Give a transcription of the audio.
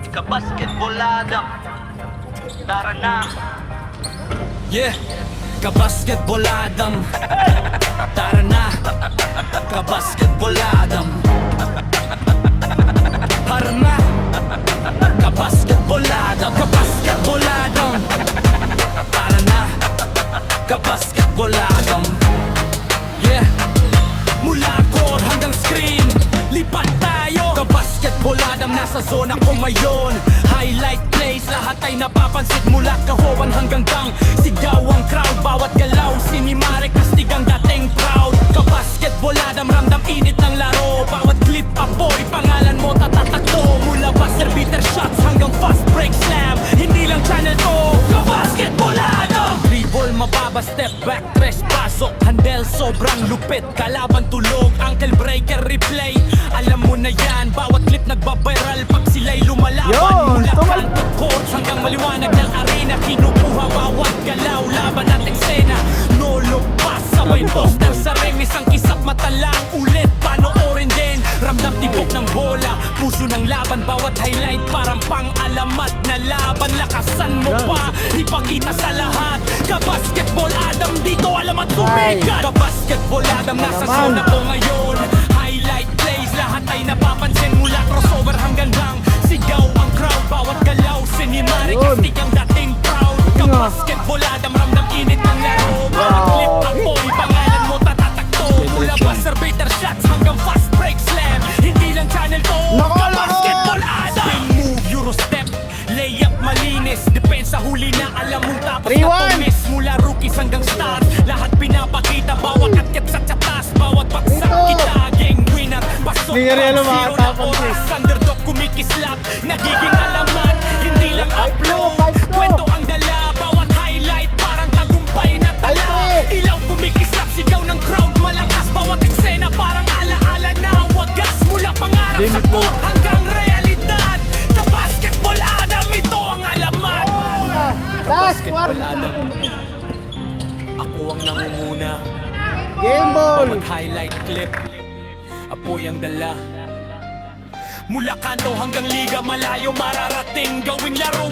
Kabasketball Adam, tara na. Yeah, kabasketball Adam, tara na. Kabasketball Adam, tara na. Kabasketball Adam, kabasketball Adam, tara na. Kabasketball Adam. Yeah, mula court hanggang screen, lipat tayo. Kabasketball Adam, nasa zona ko ngayon. Highlight plays, lahat ay napapansin. Mula kahowan hanggang gang, sigaw ang crowd. Bawat galaw, sinimare, kastig ang dating proud. Kabasketball Adam, ramdam init ng laro. Bawat clip, apoy, pangalan mo tatatakto. Mula buzzer beater shots hanggang fast break slam, hindi lang channel to. Kabasketball Adam, dribble, mababa, step back, tres pasok. Handle, sobrang lupit, kalaban tulog. Ankle breaker, replay, alam mo na yan. Bawat clip nagbabiral pag sila'y lumalaban. Mula kanto courts hanggang maliwanag ng arena, kinukuha bawat galaw, laban at eksena. No look pass, sabay post ng sareng. Isang kisap mata lang, ulit panoorin din. Ramdam tibok ng bola, puso ng laban. Bawat highlight parang pang-alamat na laban. Lakasan mo pa, ipakita sa lahat. Kabasketball Adam, dito alam at sumikat. Kabasketball Adam, nasa zona ko ngayon. Highlight plays, lahat ay napapansin. Mula crossover hanggang lang, sigaw ang crowd. Bawat galaw, sinimari, kastig ang dating proud. Kabasketball Adam, ramdam init ng laro. Bawat clip, apoy, pangalan mo tatatakto. Mula buzzer beater shots hanggang fast break slam, hindi lang channel to. Kabasketball Adam, spin move, euro step, layup malinis, depensa huli na, alam mong tapos na tumis. Mula rookies hanggang stars, lahat pinapakita. Bawat akyat sa tsatas, bawat paksa kita gang winner. Pasok na zero na oras, underdog kumikislap, nagiging alamat, hindi lang upload. Kwento ang dala, bawat highlight parang tagumpay na tala. Ilaw kumikislap, sigaw ng crowd malakas. Bawat eksena parang alaala na wagas. Mula pangarap sa court hanggang realidad, Kabasketball Adam, ito ang alamat. Kabasketball Adam, ako ang nangunguna. Game ball! Bawat highlight clip, apoy ang dala. Mula kanto hanggang liga, malayo mararating. Gawing laro